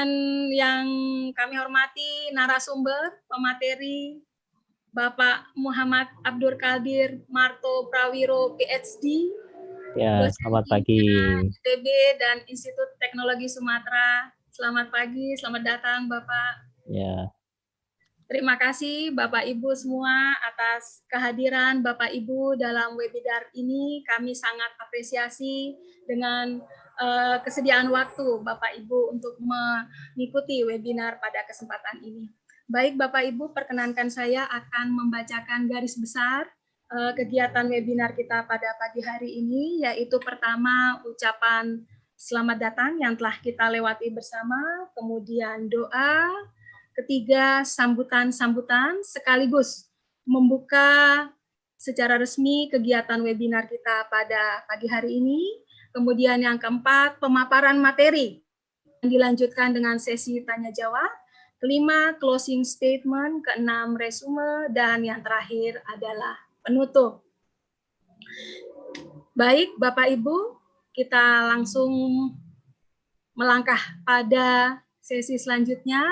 Dan yang kami hormati narasumber, pemateri, Bapak Muhammad Abdul Qadir Marto Prawiro, PhD, Ya, selamat pagi. ITB dan Institut Teknologi Sumatera. Selamat pagi, selamat datang Bapak. Ya. Terima kasih Bapak Ibu semua atas kehadiran Bapak Ibu dalam webinar ini. Kami sangat apresiasi dengan kesediaan waktu Bapak Ibu untuk mengikuti webinar pada kesempatan ini. Baik Bapak Ibu, perkenankan saya akan membacakan garis besar kegiatan webinar kita pada pagi hari ini, yaitu pertama ucapan selamat datang yang telah kita lewati bersama, kemudian doa, ketiga, sambutan-sambutan sekaligus membuka secara resmi kegiatan webinar kita pada pagi hari ini. Kemudian yang keempat, pemaparan materi yang dilanjutkan dengan sesi tanya jawab. Kelima, closing statement. Keenam, resume. Dan yang terakhir adalah penutup. Baik, Bapak Ibu, kita langsung melangkah pada sesi selanjutnya.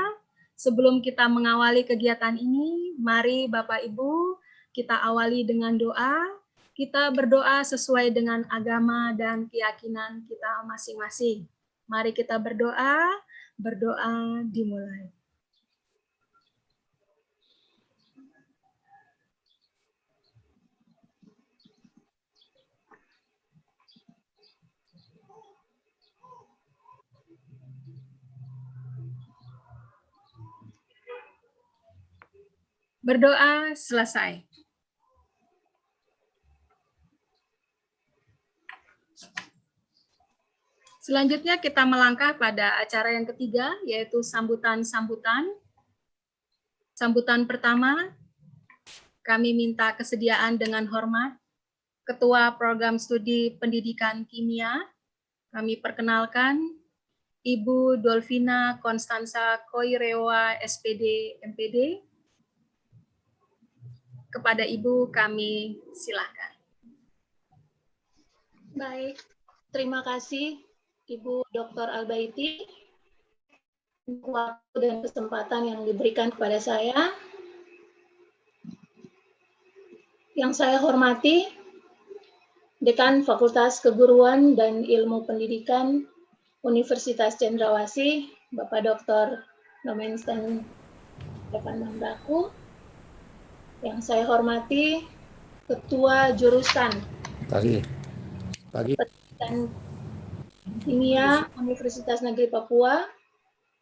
Sebelum kita mengawali kegiatan ini, mari Bapak Ibu kita awali dengan doa. Kita berdoa sesuai dengan agama dan keyakinan kita masing-masing. Mari kita berdoa, berdoa dimulai. Berdoa selesai. Selanjutnya kita melangkah pada acara yang ketiga, yaitu sambutan-sambutan. Sambutan pertama, kami minta kesediaan dengan hormat Ketua Program Studi Pendidikan Kimia. Kami perkenalkan Ibu Dolvina Konstansa Koirewa, SPD, MPD. Kepada Ibu kami silakan. Baik, terima kasih Ibu Dr. Albaiti waktu dan kesempatan yang diberikan kepada saya. Yang saya hormati Dekan Fakultas Keguruan dan Ilmu Pendidikan Universitas Cendrawasih, Bapak Dr. Nomensen Evan Mandaku. Yang saya hormati Ketua Jurusan Pendidikan Kimia Universitas Negeri Papua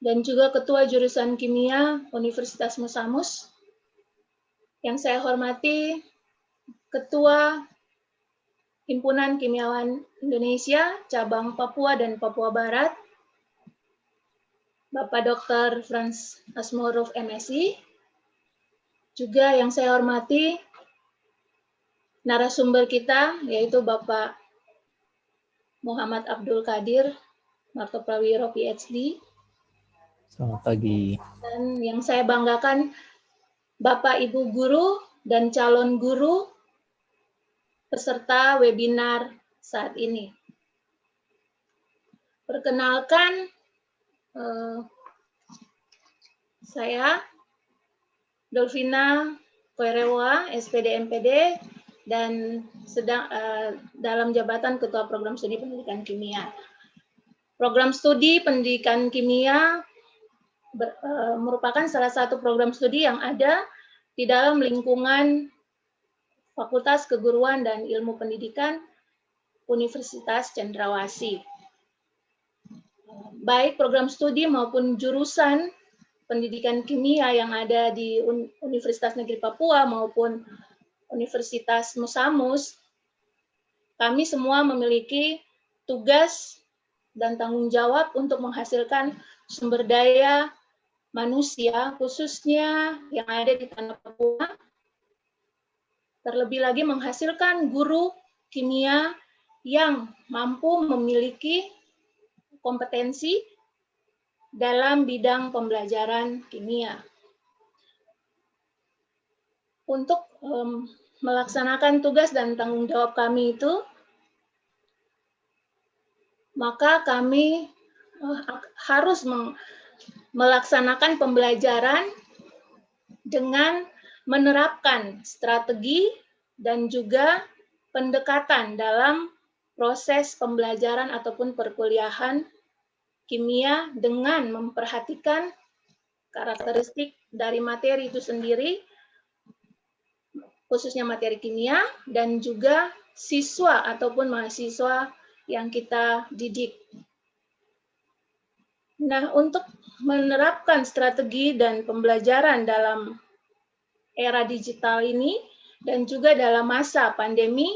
dan juga Ketua Jurusan Kimia Universitas Musamus. Yang saya hormati Ketua Himpunan Kimiawan Indonesia Cabang Papua dan Papua Barat, Bapak Dr. Frans Asmorov, MSI. Juga yang saya hormati narasumber kita, yaitu Bapak Muhammad Abdul Qadir Marto Prawiro, PhD. Selamat pagi. Dan yang saya banggakan Bapak Ibu guru dan calon guru peserta webinar saat ini. Perkenalkan, saya Dolvina Koirewa, SPD MPD, dan sedang dalam jabatan Ketua Program Studi Pendidikan Kimia. Program Studi Pendidikan Kimia merupakan salah satu program studi yang ada di dalam lingkungan Fakultas Keguruan dan Ilmu Pendidikan Universitas Cendrawasih. Baik program studi maupun jurusan pendidikan kimia yang ada di Universitas Negeri Papua maupun Universitas Musamus, kami semua memiliki tugas dan tanggung jawab untuk menghasilkan sumber daya manusia, khususnya yang ada di tanah Papua, terlebih lagi menghasilkan guru kimia yang mampu memiliki kompetensi dalam bidang pembelajaran kimia. Untuk melaksanakan tugas dan tanggung jawab kami itu, maka kami harus melaksanakan pembelajaran dengan menerapkan strategi dan juga pendekatan dalam proses pembelajaran ataupun perkuliahan kimia dengan memperhatikan karakteristik dari materi itu sendiri, khususnya materi kimia, dan juga siswa ataupun mahasiswa yang kita didik. Nah, untuk menerapkan strategi dan pembelajaran dalam era digital ini, dan juga dalam masa pandemi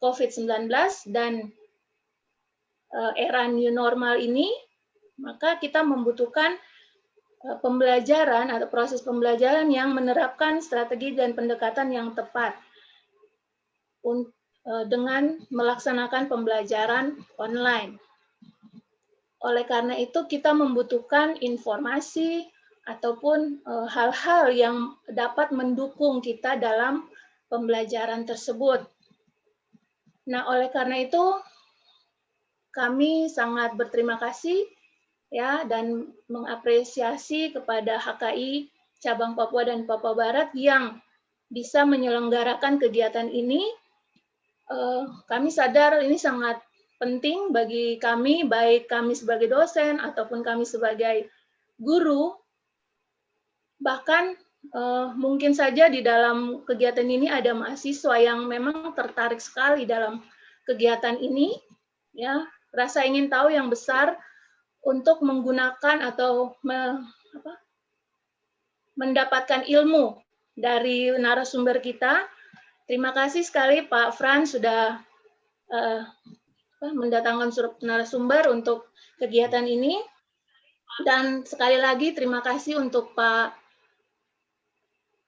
COVID-19 dan era new normal ini, maka kita membutuhkan pembelajaran atau proses pembelajaran yang menerapkan strategi dan pendekatan yang tepat dengan melaksanakan pembelajaran online. Oleh karena itu, kita membutuhkan informasi ataupun hal-hal yang dapat mendukung kita dalam pembelajaran tersebut. Nah, oleh karena itu, kami sangat berterima kasih ya dan mengapresiasi kepada HKI Cabang Papua dan Papua Barat yang bisa menyelenggarakan kegiatan ini. Kami sadar ini sangat penting bagi kami, baik kami sebagai dosen ataupun kami sebagai guru. Bahkan mungkin saja di dalam kegiatan ini ada mahasiswa yang memang tertarik sekali dalam kegiatan ini, ya, rasa ingin tahu yang besar untuk menggunakan atau mendapatkan ilmu dari narasumber kita. Terima kasih sekali Pak Frans sudah mendatangkan narasumber untuk kegiatan ini. Dan sekali lagi terima kasih untuk Pak,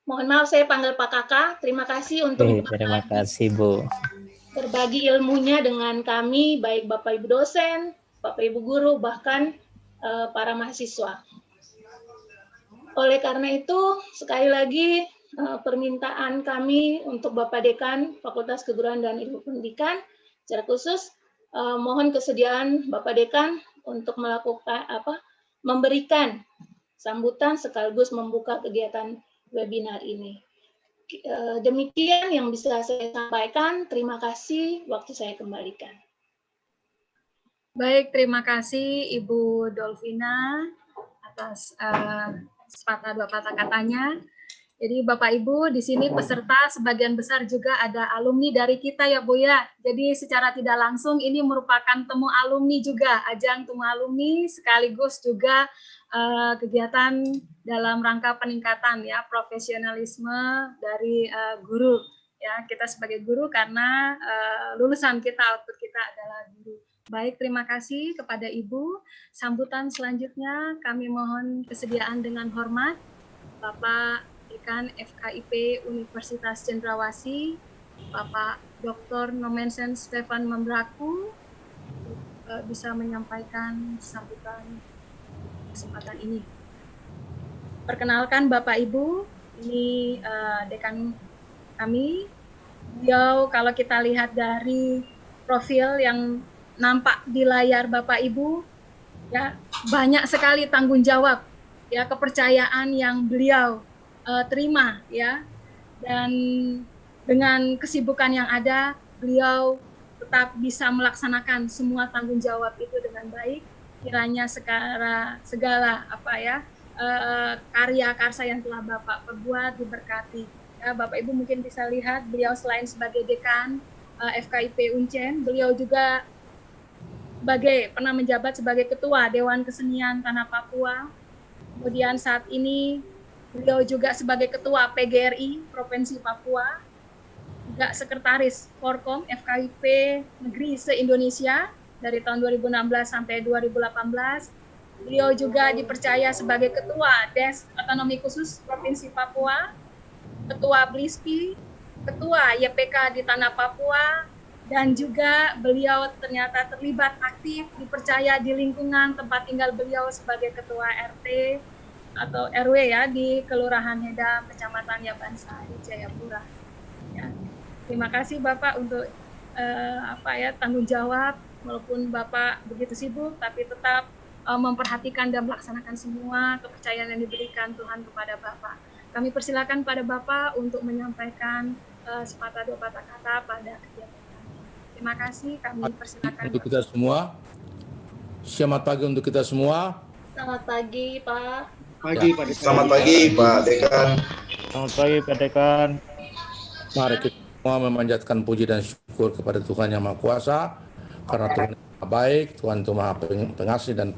mohon maaf saya panggil Pak Kakak, terima kasih untuk terima kasih Bu. Berbagi ilmunya dengan kami, baik Bapak Ibu dosen, Bapak Ibu guru, bahkan para mahasiswa. Oleh karena itu, sekali lagi permintaan kami untuk Bapak Dekan Fakultas Keguruan dan Ilmu Pendidikan, secara khusus mohon kesediaan Bapak Dekan untuk melakukan memberikan sambutan sekaligus membuka kegiatan webinar ini. Demikian yang bisa saya sampaikan. Terima kasih. Waktu saya kembalikan. Baik, terima kasih Ibu Dolvina atas sepatah dua patah katanya. Jadi Bapak Ibu di sini peserta sebagian besar juga ada alumni dari kita ya Bu ya. Jadi secara tidak langsung ini merupakan temu alumni juga, ajang temu alumni sekaligus juga kegiatan dalam rangka peningkatan ya profesionalisme dari guru ya. Kita sebagai guru karena lulusan kita, output kita adalah guru. Baik, terima kasih kepada Ibu. Sambutan selanjutnya kami mohon kesediaan dengan hormat Bapak Dekan FKIP Universitas Cendrawasih, Bapak Dr. Nomensen Stefan Membraku, bisa menyampaikan sambutan kesempatan ini. Perkenalkan Bapak Ibu, ini dekan kami. Beliau kalau kita lihat dari profil yang nampak di layar Bapak Ibu, ya banyak sekali tanggung jawab, ya kepercayaan yang beliau terima ya, dan dengan kesibukan yang ada beliau tetap bisa melaksanakan semua tanggung jawab itu dengan baik. Kiranya segala karya karsa yang telah Bapak perbuat diberkati. Ya, Bapak Ibu mungkin bisa lihat beliau selain sebagai dekan FKIP Uncen, beliau juga pernah menjabat sebagai Ketua Dewan Kesenian Tanah Papua. Kemudian saat ini beliau juga sebagai Ketua PGRI Provinsi Papua, juga Sekretaris Forkom FKIP Negeri se-Indonesia dari tahun 2016 sampai 2018. Beliau juga dipercaya sebagai Ketua Des Otonomi Khusus Provinsi Papua, Ketua BLISPI, Ketua YPK di Tanah Papua, dan juga beliau ternyata terlibat aktif, dipercaya di lingkungan tempat tinggal beliau sebagai Ketua RT atau RW ya di Kelurahan Hedam, Kecamatan Yabansari, Jayapura. Ya. Terima kasih Bapak untuk tanggung jawab, walaupun Bapak begitu sibuk, tapi tetap memperhatikan dan melaksanakan semua kepercayaan yang diberikan Tuhan kepada Bapak. Kami persilakan pada Bapak untuk menyampaikan sepatah dua patah kata pada kegiatan kami. Terima kasih, kami persilakan. Untuk kita semua, selamat pagi untuk kita semua. Selamat pagi, Pak. Pagi, Pak Dekan. Selamat pagi, Pak Dekan. Selamat pagi, Pak Dekan. Mari kita semua memanjatkan puji dan syukur kepada Tuhan Yang Maha Kuasa, karena Tuhan yang Maha baik, Tuhan itu Maha pengasih dan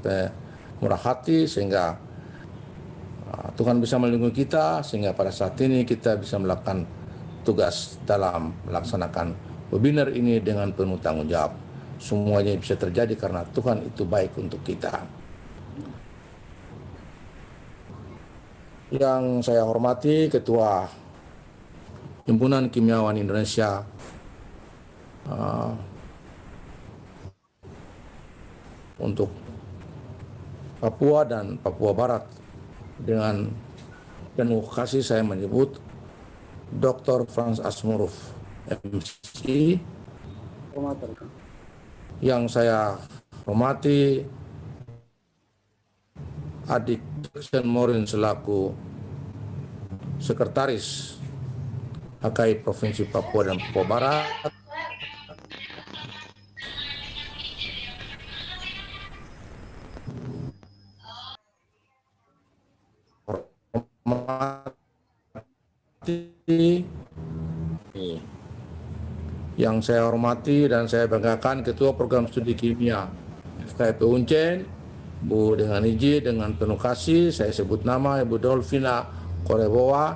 murah hati, sehingga Tuhan bisa melindungi kita, sehingga pada saat ini kita bisa melakukan tugas dalam melaksanakan webinar ini dengan penuh tanggung jawab. Semuanya bisa terjadi karena Tuhan itu baik untuk kita. Yang saya hormati Ketua Himpunan Kimiawan Indonesia, untuk Papua dan Papua Barat, dengan penuh kasih saya menyebut Dr. Frans Asmuruf, MC. Yang saya hormati Adik Jackson Morin selaku Sekretaris HKI Provinsi Papua dan Papua Barat. Yang saya hormati dan saya banggakan Ketua Program Studi Kimia FKIP Uncen, Bu, dengan izin, dengan penuh kasih saya sebut nama Ibu Dolvina Koreboa,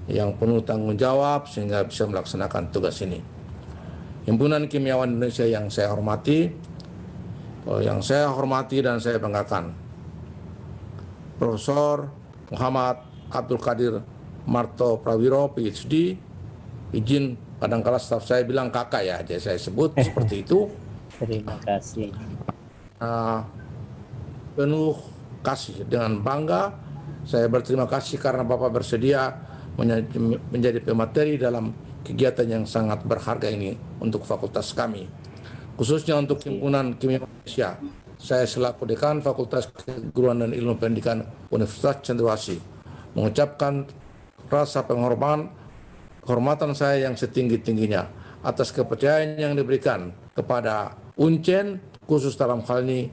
yang penuh tanggung jawab sehingga bisa melaksanakan tugas ini. Himpunan Kimiawan Indonesia yang saya hormati dan saya banggakan, Profesor Muhammad Abdul Qadir Marto Prawiro, PhD, izin kadangkala staf saya bilang kakak ya, jadi saya sebut seperti itu. Terima kasih. Penuh kasih, dengan bangga saya berterima kasih karena Bapak bersedia menjadi pemateri dalam kegiatan yang sangat berharga ini untuk fakultas kami, khususnya untuk Himpunan Kimia Indonesia. Saya selaku Dekan Fakultas Keguruan dan Ilmu Pendidikan Universitas Cendrawasih mengucapkan rasa penghormatan saya yang setinggi-tingginya atas kepercayaan yang diberikan kepada Uncen, khusus dalam hal ini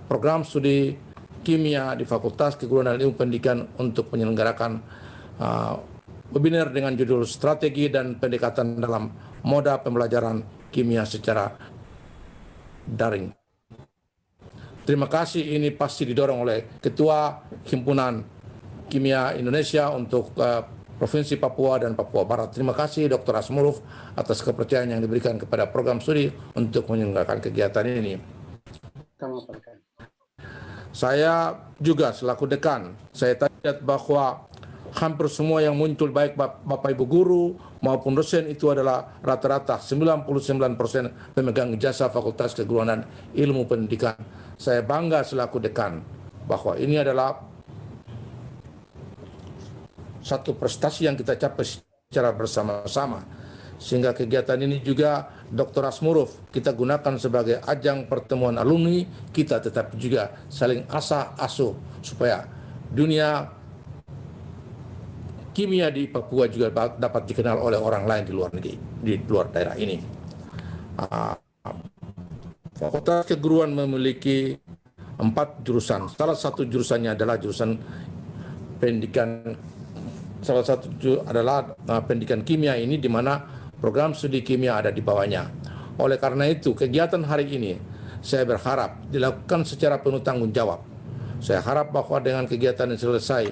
program studi kimia di Fakultas Keguruan dan Ilmu Pendidikan, untuk menyelenggarakan webinar dengan judul Strategi dan Pendekatan dalam Moda Pembelajaran Kimia secara Daring. Terima kasih, ini pasti didorong oleh Ketua Himpunan Kimia Indonesia untuk Provinsi Papua dan Papua Barat. Terima kasih Dr. Asmuruf atas kepercayaan yang diberikan kepada program studi untuk menyelenggarakan kegiatan ini. Saya juga selaku dekan, saya lihat bahwa hampir semua yang muncul, baik Bapak Ibu guru maupun dosen, itu adalah rata-rata 99% pemegang jasa Fakultas Keguruan dan Ilmu Pendidikan. Saya bangga selaku dekan bahwa ini adalah satu prestasi yang kita capai secara bersama-sama, sehingga kegiatan ini juga Dr. Asmuruf kita gunakan sebagai ajang pertemuan alumni kita, tetapi juga saling asah-asuh supaya dunia kimia di Papua juga dapat dikenal oleh orang lain di luar negeri, di luar daerah ini. Fakultas Keguruan memiliki 4 jurusan. Salah satu jurusannya adalah jurusan pendidikan. Salah satu adalah pendidikan kimia ini, di mana program studi kimia ada di bawahnya. Oleh karena itu, kegiatan hari ini saya berharap dilakukan secara penuh tanggung jawab. Saya harap bahwa dengan kegiatan yang selesai,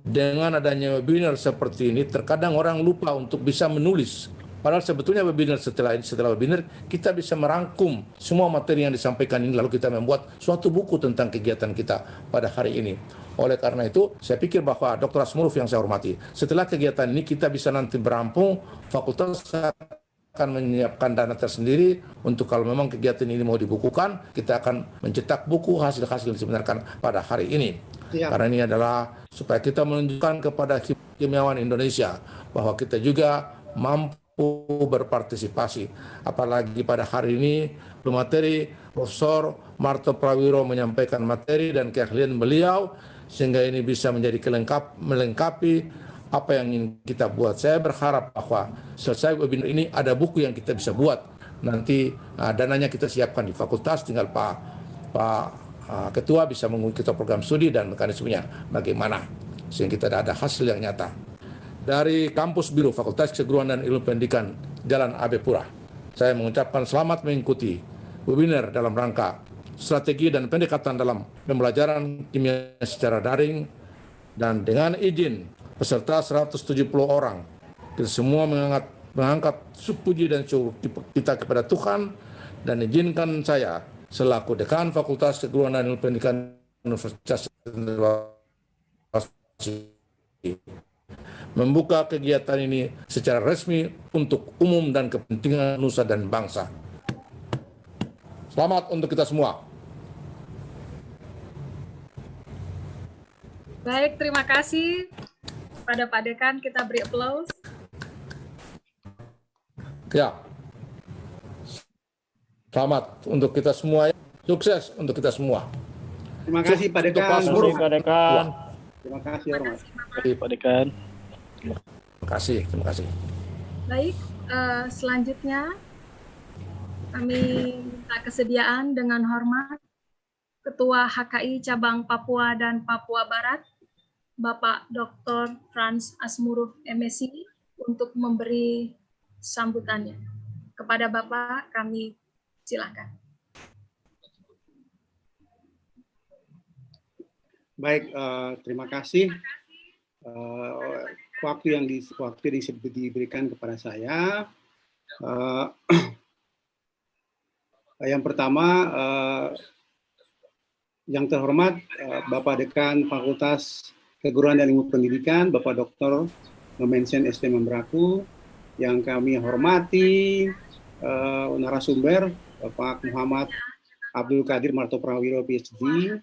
dengan adanya webinar seperti ini, terkadang orang lupa untuk bisa menulis. Padahal sebetulnya webinar setelah webinar kita bisa merangkum semua materi yang disampaikan ini, lalu kita membuat suatu buku tentang kegiatan kita pada hari ini. Oleh karena itu, saya pikir bahwa Dr. Asmuruf yang saya hormati, setelah kegiatan ini kita bisa nanti berampung, fakultas akan menyiapkan dana tersendiri untuk kalau memang kegiatan ini mau dibukukan, kita akan mencetak buku hasil-hasil yang disebenarkan pada hari ini. Ya. Karena ini adalah supaya kita menunjukkan kepada kimiawan Indonesia bahwa kita juga mampu berpartisipasi. Apalagi pada hari ini pemateri Profesor Marto Prawiro menyampaikan materi dan keahlian beliau sehingga ini bisa menjadi melengkapi apa yang ingin kita buat. Saya berharap bahwa selesai webinar ini ada buku yang kita bisa buat. Nanti dananya kita siapkan di fakultas, tinggal Pak Ketua bisa mengikuti program studi dan mekanismenya bagaimana sehingga kita ada hasil yang nyata. Dari Kampus Biru Fakultas Keguruan dan Ilmu Pendidikan Jalan AB Pura, saya mengucapkan selamat mengikuti webinar dalam rangka strategi dan pendekatan dalam pembelajaran kimia secara daring, dan dengan izin peserta 170 orang, kita semua mengangkat puji dan syukur kita kepada Tuhan, dan izinkan saya selaku Dekan Fakultas Keguruan dan Ilmu Pendidikan Universitas membuka kegiatan ini secara resmi untuk umum dan kepentingan nusa dan bangsa. Selamat untuk kita semua. Baik, terima kasih pada Pak Dekan. Kita beri aplaus. Ya. Selamat untuk kita semua. Sukses untuk kita semua. Terima kasih Pak Dekan. Terima kasih Pak Dekan. Terima kasih Hormat. Terima kasih Pak Dekan. Terima kasih. Baik, selanjutnya kami minta kesediaan dengan hormat Ketua HKI Cabang Papua dan Papua Barat, Bapak Dr. Frans Asmuruh MSc, untuk memberi sambutannya. Kepada Bapak kami silakan. Baik, terima kasih. Waktu yang diberikan kepada saya. Yang pertama, yang terhormat Bapak Dekan Fakultas Keguruan dan Ilmu Pendidikan, Bapak Dr. Nomensen ST Membraku, yang kami hormati narasumber Bapak Muhammad Abdul Qadir Marto Prawiro PhD,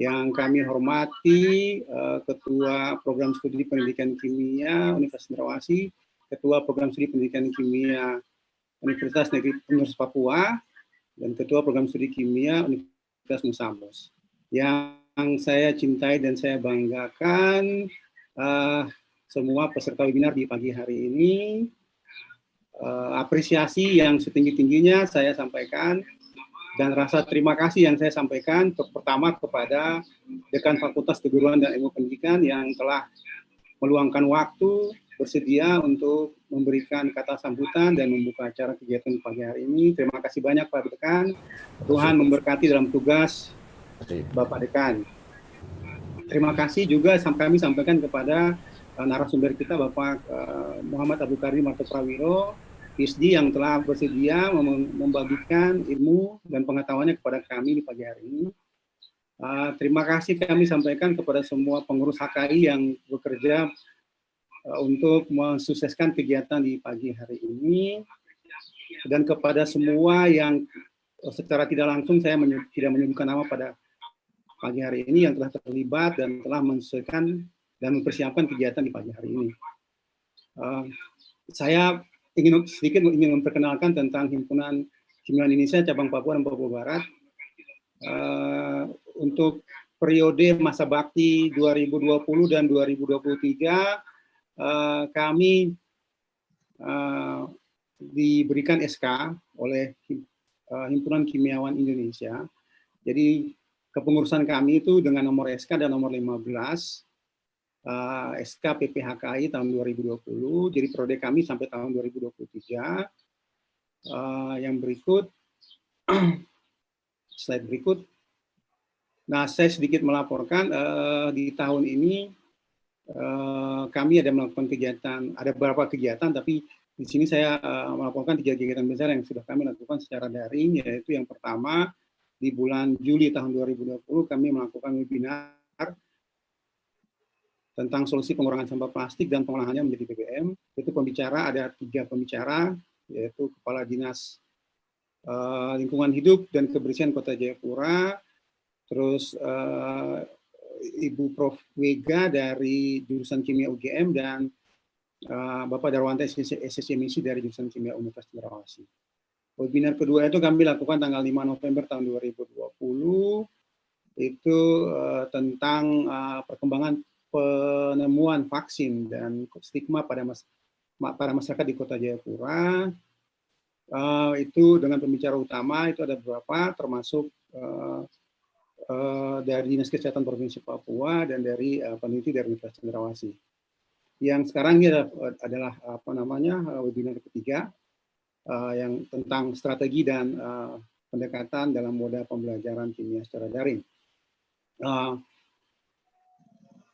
yang kami hormati Ketua Program Studi Pendidikan Kimia Universitas Cendrawasih, Ketua Program Studi Pendidikan Kimia Universitas Negeri Papua, dan Ketua Program Studi Kimia Universitas Musamus. Yang saya cintai dan saya banggakan, semua peserta webinar di pagi hari ini, apresiasi yang setinggi-tingginya saya sampaikan, dan rasa terima kasih yang saya sampaikan pertama kepada Dekan Fakultas Keguruan dan Ilmu Pendidikan yang telah meluangkan waktu, bersedia untuk memberikan kata sambutan dan membuka acara kegiatan pagi hari ini. Terima kasih banyak Pak Dekan. Tuhan memberkati dalam tugas Bapak Dekan. Terima kasih juga kami sampaikan kepada narasumber kita Bapak Muhammad Abdul Qadir Marto Prawiro, PhD, yang telah bersedia membagikan ilmu dan pengetahuannya kepada kami di pagi hari ini. Terima kasih kami sampaikan kepada semua pengurus HKI yang bekerja untuk mensukseskan kegiatan di pagi hari ini, dan kepada semua yang secara tidak langsung saya tidak menyebutkan nama pada pagi hari ini yang telah terlibat dan telah mensukseskan dan mempersiapkan kegiatan di pagi hari ini. Saya ingin memperkenalkan tentang Himpunan Kimia Indonesia Cabang Papua dan Papua Barat. Untuk periode masa bakti 2020 dan 2023, kami diberikan SK oleh Himpunan Kimiawan Indonesia. Jadi kepengurusan kami itu dengan nomor SK dan nomor 15, SK PPHKI tahun 2020, jadi periode kami sampai tahun 2023. Yang berikut, slide berikut. Nah, saya sedikit melaporkan di tahun ini kami ada melakukan kegiatan, ada beberapa kegiatan, tapi di sini saya melaporkan 3 kegiatan besar yang sudah kami lakukan secara daring, yaitu yang pertama, di bulan Juli tahun 2020 kami melakukan webinar tentang solusi pengurangan sampah plastik dan pengolahannya menjadi BBM. Itu pembicara, ada 3 pembicara, yaitu Kepala Dinas Lingkungan Hidup dan Kebersihan Kota Jayapura, terus Ibu Prof. Wega dari jurusan Kimia UGM, dan Bapak Darwanto SSMIC dari jurusan Kimia Universitas Cendrawasih. Webinar kedua itu kami lakukan tanggal 5 November tahun 2020, itu tentang perkembangan penemuan vaksin dan stigma pada masyarakat di Kota Jayapura. Itu dengan pembicara utama itu ada beberapa, termasuk dari Dinas Kesehatan Provinsi Papua dan dari peneliti dari Universitas Cendrawasih. Yang sekarang ini adalah webinar ketiga yang tentang strategi dan pendekatan dalam moda pembelajaran kimia secara daring.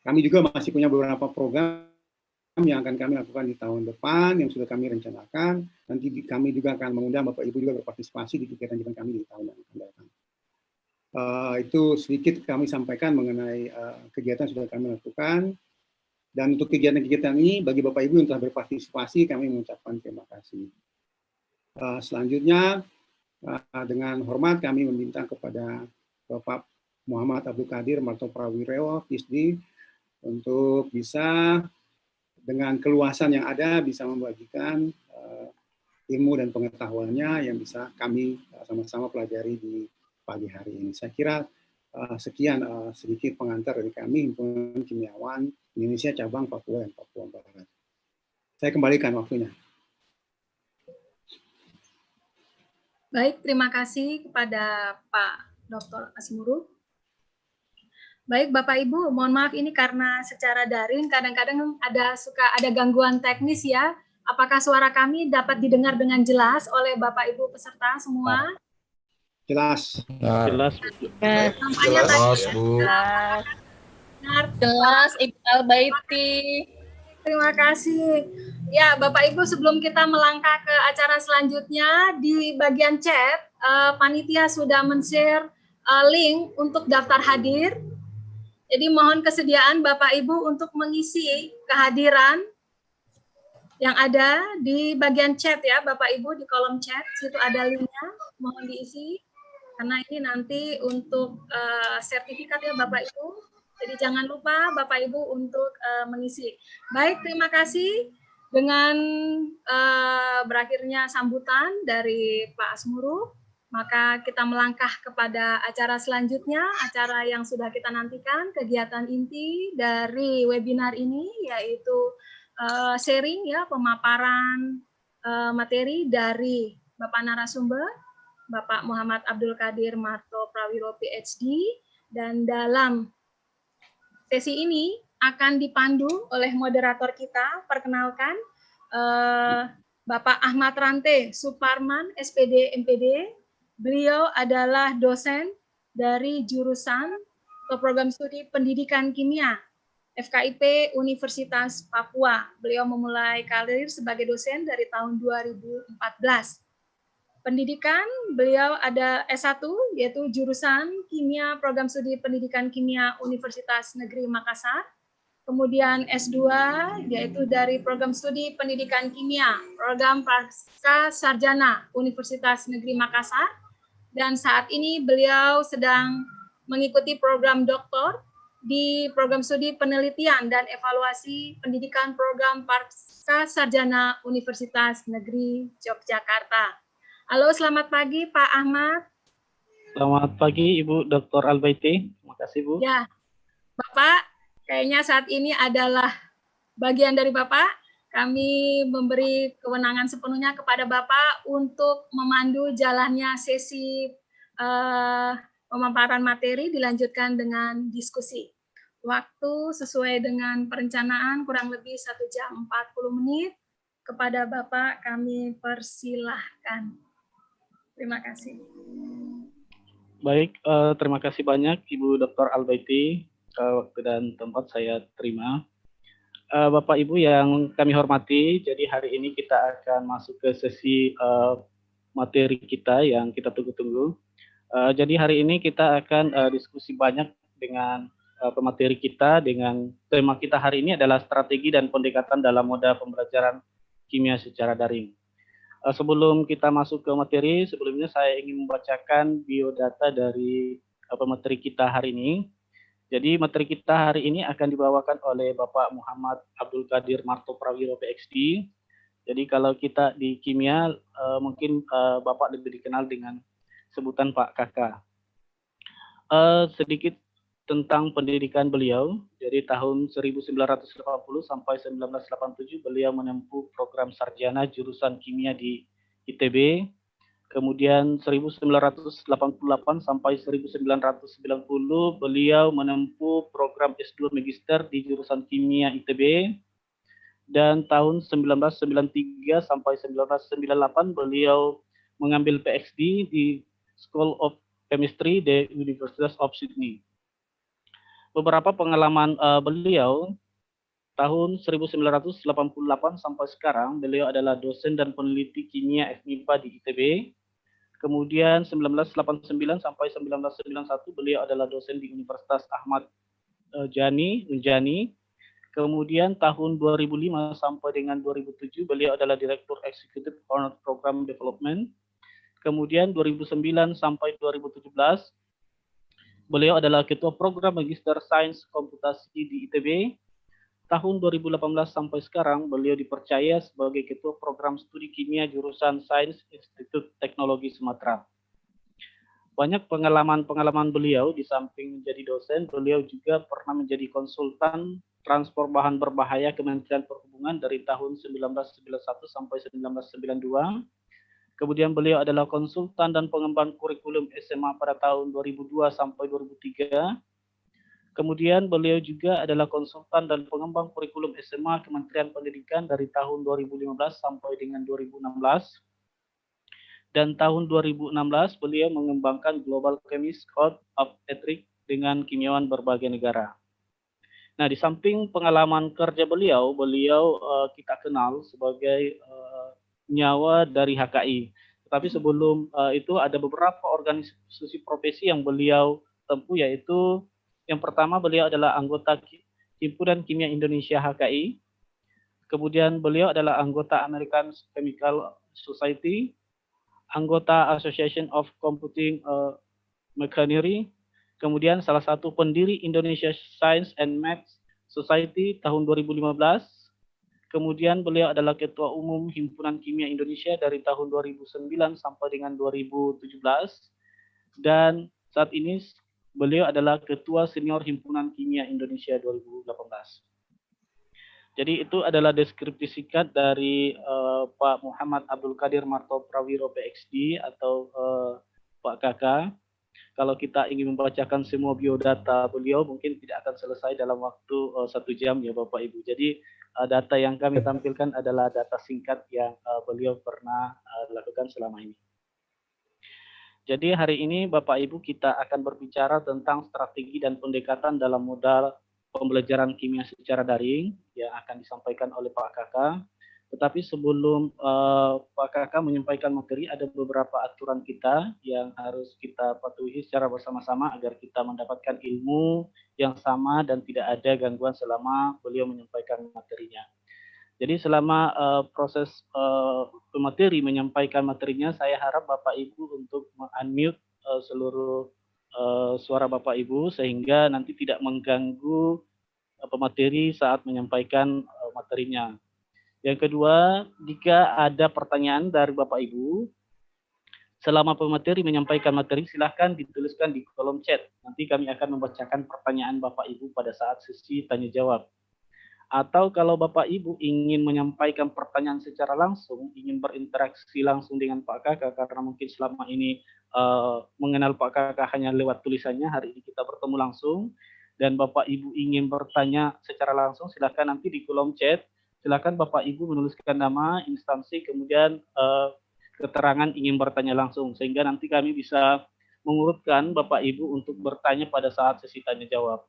Kami juga masih punya beberapa program yang akan kami lakukan di tahun depan, yang sudah kami rencanakan. Nanti kami juga akan mengundang Bapak Ibu juga berpartisipasi di kegiatan kami di tahun yang akan datang. Itu sedikit kami sampaikan mengenai kegiatan yang sudah kami lakukan. Dan untuk kegiatan-kegiatan ini, bagi Bapak Ibu yang telah berpartisipasi, kami mengucapkan terima kasih. Selanjutnya, dengan hormat kami meminta kepada Bapak Muhammad Abdul Qadir Marto Prawiro, PhD, untuk bisa dengan keluasan yang ada bisa membagikan ilmu dan pengetahuannya yang bisa kami sama-sama pelajari di pagi hari ini. Saya kira sekian sedikit pengantar dari kami, Himpunan Kimiawan Indonesia Cabang Papua dan Papua Barat. Saya kembalikan waktunya. Baik, terima kasih kepada Pak Dr. Asmuru. Baik, Bapak Ibu, mohon maaf ini karena secara daring kadang-kadang suka ada gangguan teknis ya. Apakah suara kami dapat didengar dengan jelas oleh Bapak Ibu peserta semua? Jelas. Jelas. Jelas, Bu. Jelas, Ibu Albaiti. Terima kasih. Ya, Bapak Ibu, sebelum kita melangkah ke acara selanjutnya, di bagian chat, panitia sudah men-share link untuk daftar hadir. Jadi mohon kesediaan Bapak Ibu untuk mengisi kehadiran yang ada di bagian chat ya, Bapak Ibu, di kolom chat, situ ada linknya, mohon diisi. Karena ini nanti untuk sertifikat ya Bapak Ibu. Jadi jangan lupa Bapak Ibu untuk mengisi. Baik, terima kasih. Dengan berakhirnya sambutan dari Pak Asmuru, maka kita melangkah kepada acara selanjutnya, acara yang sudah kita nantikan, kegiatan inti dari webinar ini, yaitu sharing ya, pemaparan materi dari Bapak narasumber, Bapak Muhammad Abdul Qadir Marto Prawiro PhD, dan dalam sesi ini akan dipandu oleh moderator kita. Perkenalkan Bapak Ahmad Rante Suparman, SPD MPD. Beliau adalah dosen dari jurusan atau program studi Pendidikan Kimia FKIP Universitas Papua. Beliau memulai karir sebagai dosen dari tahun 2014. Pendidikan, beliau ada S1, yaitu jurusan Kimia Program Studi Pendidikan Kimia Universitas Negeri Makassar. Kemudian S2, yaitu dari Program Studi Pendidikan Kimia, Program Pasca Sarjana Universitas Negeri Makassar. Dan saat ini beliau sedang mengikuti program doktor di Program Studi Penelitian dan Evaluasi Pendidikan Program Pasca Sarjana Universitas Negeri Yogyakarta. Halo, selamat pagi Pak Ahmad. Selamat pagi Ibu Dr. Albaiti. Terima kasih Bu. Ya, Bapak, kayaknya saat ini adalah bagian dari Bapak. Kami memberi kewenangan sepenuhnya kepada Bapak untuk memandu jalannya sesi pemaparan materi, dilanjutkan dengan diskusi. Waktu sesuai dengan perencanaan kurang lebih 1 jam 40 menit. Kepada Bapak kami persilahkan. Terima kasih. Baik, terima kasih banyak Ibu Dr. Albaiti. Waktu dan tempat saya terima. Bapak Ibu yang kami hormati, jadi hari ini kita akan masuk ke sesi materi kita yang kita tunggu-tunggu. Jadi hari ini kita akan diskusi banyak dengan pemateri kita, dengan tema kita hari ini adalah strategi dan pendekatan dalam moda pembelajaran kimia secara daring. Sebelum kita masuk ke materi, sebelumnya saya ingin membacakan biodata dari pemateri kita hari ini. Jadi materi kita hari ini akan dibawakan oleh Bapak Muhammad Abdul Qadir Marto Prawiro PhD. Jadi kalau kita di kimia mungkin Bapak lebih dikenal dengan sebutan Pak Kakak. Sedikit tentang pendidikan beliau. Jadi tahun 1980 sampai 1987 beliau menempuh program sarjana jurusan kimia di ITB. Kemudian 1988 sampai 1990 beliau menempuh program S2 Magister di jurusan kimia ITB. Dan tahun 1993 sampai 1998 beliau mengambil PhD di School of Chemistry di University of Sydney. Beberapa pengalaman beliau tahun 1988 sampai sekarang beliau adalah dosen dan peneliti kimia FMIPA di ITB. Kemudian 1989 sampai 1991 beliau adalah dosen di Universitas Ahmad Yani, Unjani. Kemudian tahun 2005 sampai dengan 2007 beliau adalah Direktur Eksekutif Honor Program Development. Kemudian 2009 sampai 2017 beliau adalah Ketua Program Magister Sains Komputasi di ITB. Tahun 2018 sampai sekarang beliau dipercaya sebagai Ketua Program Studi Kimia jurusan Sains Institut Teknologi Sumatera. Banyak pengalaman-pengalaman beliau di samping menjadi dosen, beliau juga pernah menjadi konsultan transport bahan berbahaya Kementerian Perhubungan dari tahun 1991 sampai 1992. Kemudian beliau adalah konsultan dan pengembang kurikulum SMA pada tahun 2002 sampai 2003. Kemudian beliau juga adalah konsultan dan pengembang kurikulum SMA Kementerian Pendidikan dari tahun 2015 sampai dengan 2016. Dan tahun 2016 beliau mengembangkan Global Chemist Code of Ethics dengan kimiawan berbagai negara. Nah, di samping pengalaman kerja beliau kita kenal sebagai nyawa dari HKI. Tetapi sebelum itu ada beberapa organisasi profesi yang beliau tempuh, yaitu yang pertama beliau adalah anggota Himpunan Kimia Indonesia HKI. Kemudian beliau adalah anggota American Chemical Society, anggota Association of Computing Machinery, kemudian salah satu pendiri Indonesia Science and Maths Society tahun 2015. Kemudian beliau adalah Ketua Umum Himpunan Kimia Indonesia dari tahun 2009 sampai dengan 2017. Dan saat ini beliau adalah Ketua Senior Himpunan Kimia Indonesia 2018. Jadi itu adalah deskripsi singkat dari Pak Muhammad Abdul Qadir Marto Prawiro PhD atau Pak Kakak. Kalau kita ingin membacakan semua biodata beliau mungkin tidak akan selesai dalam waktu 1 jam ya Bapak Ibu. Jadi data yang kami tampilkan adalah data singkat yang beliau pernah lakukan selama ini. Jadi hari ini Bapak Ibu kita akan berbicara tentang strategi dan pendekatan dalam modal pembelajaran kimia secara daring yang akan disampaikan oleh Pak Kakak. Tetapi sebelum Pak Kakak menyampaikan materi, ada beberapa aturan kita yang harus kita patuhi secara bersama-sama agar kita mendapatkan ilmu yang sama dan tidak ada gangguan selama beliau menyampaikan materinya. Jadi selama proses pemateri menyampaikan materinya, saya harap Bapak Ibu untuk unmute seluruh suara Bapak Ibu sehingga nanti tidak mengganggu pemateri saat menyampaikan materinya. Yang kedua, jika ada pertanyaan dari Bapak Ibu, selama pemateri menyampaikan materi, silahkan dituliskan di kolom chat. Nanti kami akan membacakan pertanyaan Bapak Ibu pada saat sesi tanya jawab. Atau kalau Bapak Ibu ingin menyampaikan pertanyaan secara langsung, ingin berinteraksi langsung dengan Pak Kakak, karena mungkin selama ini mengenal Pak Kakak hanya lewat tulisannya, hari ini kita bertemu langsung, dan Bapak Ibu ingin bertanya secara langsung, silakan nanti di kolom chat, silakan Bapak Ibu menuliskan nama, instansi, kemudian keterangan ingin bertanya langsung, sehingga nanti kami bisa mengurutkan Bapak Ibu untuk bertanya pada saat sesi tanya jawab.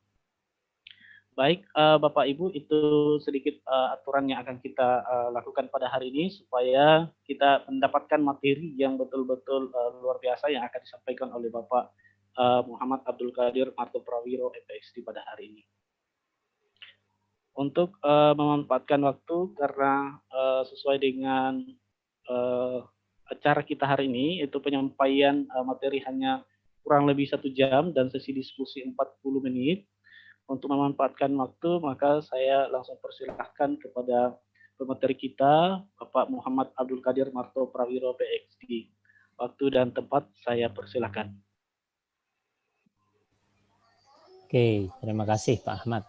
Baik, Bapak Ibu, itu sedikit aturan yang akan kita lakukan pada hari ini supaya kita mendapatkan materi yang betul-betul luar biasa yang akan disampaikan oleh Bapak Muhammad Abdul Qadir Marto Prawiro PhD pada hari ini. Untuk memanfaatkan waktu karena sesuai dengan acara kita hari ini, itu penyampaian materi hanya kurang lebih 1 jam dan sesi diskusi 40 menit. untuk memanfaatkan waktu, maka saya langsung persilahkan kepada pemateri kita, Bapak Muhammad Abdul Qadir Marto Prawiro, PhD. Waktu dan tempat saya persilahkan. Oke, terima kasih Pak Ahmad.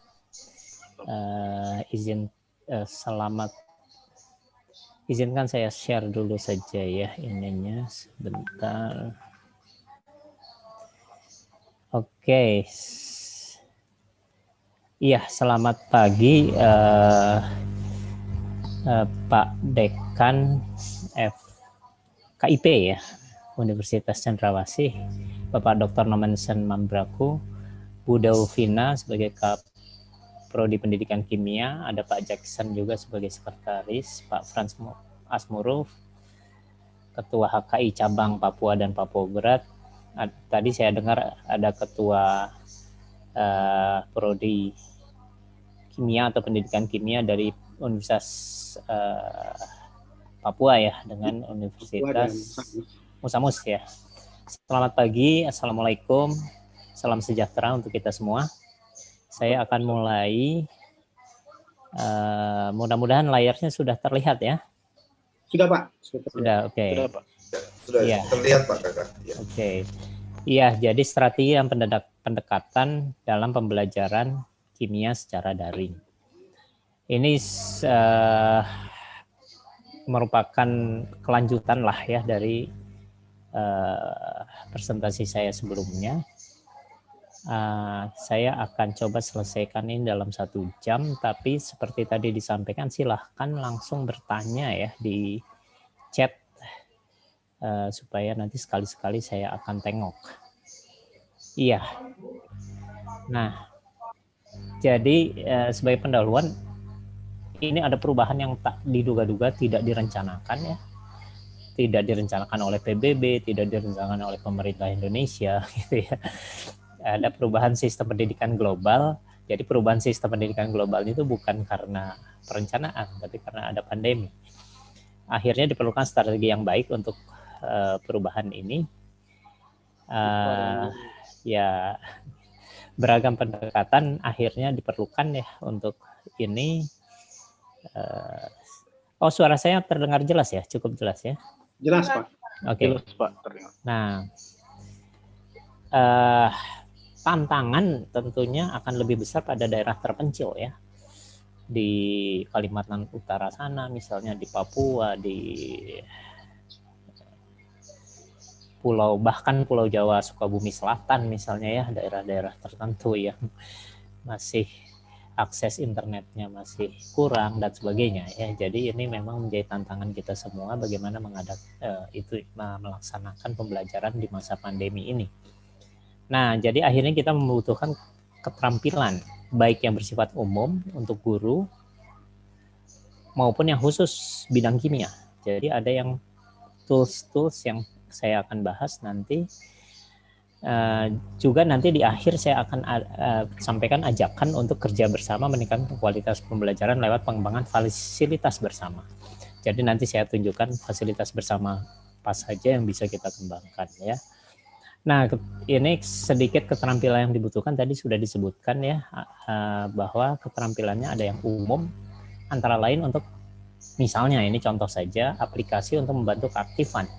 Izinkan saya share dulu saja ya ininya sebentar. Oke. Iya, selamat pagi Pak Dekan KIP ya, Universitas Cendrawasih, Bapak Dr. Nomensen Mambraku, Bu Dauvina sebagai Prodi Pendidikan Kimia, ada Pak Jackson juga sebagai sekretaris, Pak Frans Asmuruf, Ketua HKI Cabang Papua dan Papua Barat. Tadi saya dengar ada Ketua Prodi Kimia atau Pendidikan Kimia dari Universitas Papua ya, dengan Universitas Musamus ya. Selamat pagi, Assalamualaikum, salam sejahtera untuk kita semua. Saya akan mulai, mudah-mudahan layarnya sudah terlihat ya. Sudah Pak. Sudah, oke. Sudah ya. Terlihat Pak Kakak. Ya. Oke. Iya, jadi strategi dan pendekatan dalam pembelajaran kimia secara daring. Ini merupakan kelanjutan lah ya dari presentasi saya sebelumnya. Saya akan coba selesaikan ini dalam 1 jam, tapi seperti tadi disampaikan silahkan langsung bertanya ya di chat supaya nanti sekali-sekali saya akan tengok. Iya. Nah, jadi sebagai pendahuluan, ini ada perubahan yang tak diduga-duga, tidak direncanakan ya. Tidak direncanakan oleh PBB, tidak direncanakan oleh pemerintah Indonesia gitu ya. Ada perubahan sistem pendidikan global. Jadi perubahan sistem pendidikan global itu bukan karena perencanaan, tapi karena ada pandemi. Akhirnya diperlukan strategi yang baik untuk perubahan ini. Ya, beragam pendekatan akhirnya diperlukan ya untuk ini. Suara saya terdengar jelas ya, cukup jelas ya. Jelas Pak. Oke. Jelas, Pak. Nah, tantangan tentunya akan lebih besar pada daerah terpencil ya, di Kalimantan Utara sana misalnya, di Papua, di bahkan Pulau Jawa, Sukabumi Selatan misalnya ya, daerah-daerah tertentu yang masih akses internetnya masih kurang dan sebagainya ya. Jadi ini memang menjadi tantangan kita semua bagaimana melaksanakan pembelajaran di masa pandemi ini. Nah, jadi akhirnya kita membutuhkan keterampilan baik yang bersifat umum untuk guru maupun yang khusus bidang kimia. Jadi ada yang tools yang saya akan bahas nanti. Juga nanti di akhir saya akan sampaikan ajakan untuk kerja bersama meningkatkan kualitas pembelajaran lewat pengembangan fasilitas bersama. Jadi nanti saya tunjukkan fasilitas bersama apa saja yang bisa kita kembangkan ya. Nah, ini sedikit keterampilan yang dibutuhkan tadi sudah disebutkan ya, bahwa keterampilannya ada yang umum, antara lain untuk misalnya ini contoh saja aplikasi untuk membantu keaktifan,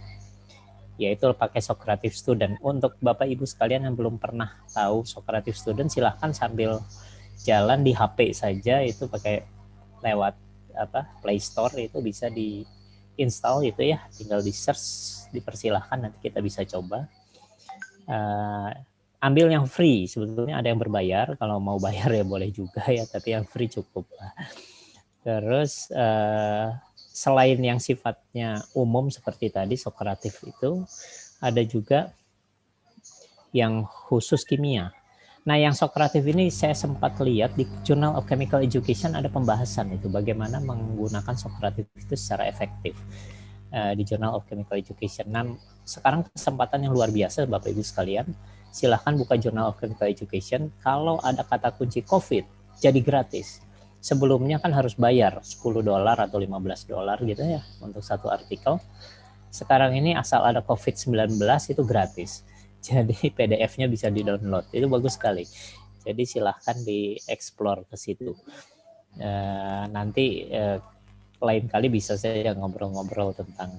yaitu pakai Socrative Student. Untuk Bapak Ibu sekalian yang belum pernah tahu Socrative Student, silahkan sambil jalan di HP saja itu pakai lewat Play Store, itu bisa di-install itu ya, tinggal di search, dipersilahkan nanti kita bisa coba. Ambil yang free, sebetulnya ada yang berbayar, kalau mau bayar ya boleh juga ya, tapi yang free cukup lah. Terus selain yang sifatnya umum seperti tadi Socrative itu, ada juga yang khusus kimia. Nah, yang Socrative ini saya sempat lihat di Journal of Chemical Education ada pembahasan itu bagaimana menggunakan Socrative itu secara efektif di Journal of Chemical Education. Nah, sekarang kesempatan yang luar biasa Bapak Ibu sekalian, silahkan buka Journal of Chemical Education. Kalau ada kata kunci COVID, jadi gratis. Sebelumnya kan harus bayar $10 atau $15 gitu ya untuk satu artikel. Sekarang ini asal ada COVID-19 itu gratis. Jadi PDF-nya bisa di-download. Itu bagus sekali. Jadi silahkan dieksplor ke situ. Nanti lain kali bisa saya ngobrol-ngobrol tentang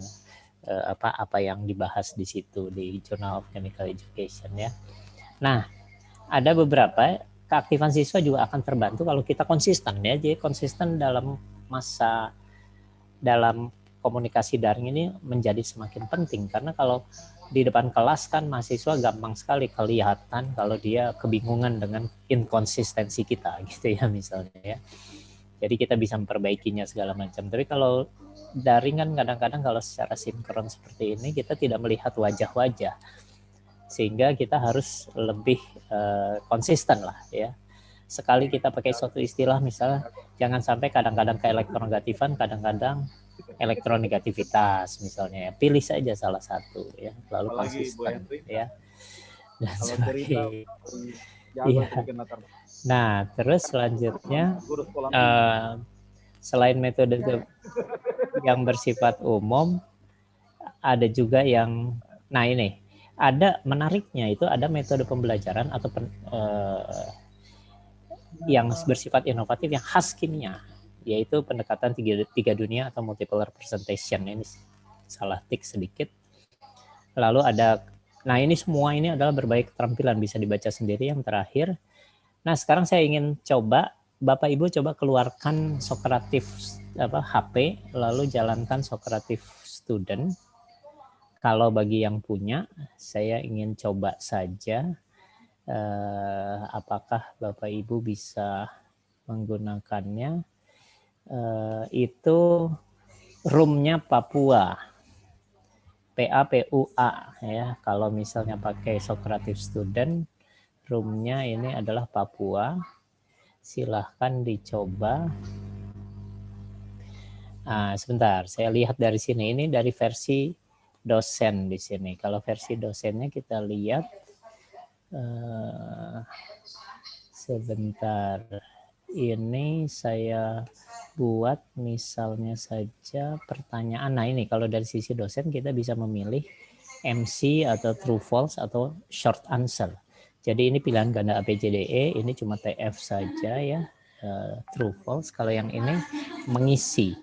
apa yang dibahas di situ di Journal of Chemical Education ya. Nah, ada beberapa keaktifan siswa juga akan terbantu kalau kita konsisten ya. Jadi konsisten dalam komunikasi daring ini menjadi semakin penting karena kalau di depan kelas kan mahasiswa gampang sekali kelihatan kalau dia kebingungan dengan inkonsistensi kita gitu ya misalnya ya. Jadi kita bisa memperbaikinya segala macam. Tapi kalau daring kan kadang-kadang kalau secara sinkron seperti ini kita tidak melihat wajah-wajah. Sehingga kita harus lebih konsisten lah ya. Sekali kita pakai suatu istilah misalnya jangan sampai kadang-kadang ke elektronegatifan, kadang-kadang elektronegativitas misalnya ya. Pilih saja salah satu ya, lalu konsisten ya. Dan sebagai iya. Nah, terus selanjutnya selain metode yang bersifat umum, ada juga yang, nah ini, ada menariknya itu ada metode pembelajaran atau yang bersifat inovatif yang khas kimia, yaitu pendekatan tiga dunia atau multiple representation. Ini salah tik sedikit. Lalu ada, nah ini semua ini adalah berbagai keterampilan, bisa dibaca sendiri yang terakhir. Nah, sekarang saya ingin coba, Bapak Ibu coba keluarkan Socrative HP, lalu jalankan Socrative Student. Kalau bagi yang punya, saya ingin coba saja apakah Bapak Ibu bisa menggunakannya. Itu roomnya Papua. PAPUA ya. Kalau misalnya pakai Socrative Student, roomnya ini adalah Papua. Silahkan dicoba. Sebentar, saya lihat dari sini. Ini dari versi dosen di sini. Kalau versi dosennya kita lihat. Sebentar. Ini saya buat misalnya saja pertanyaan. Nah ini kalau dari sisi dosen kita bisa memilih MC atau true false atau short answer. Jadi ini pilihan ganda ABCDE, ini cuma TF saja ya, true false. Kalau yang ini mengisi.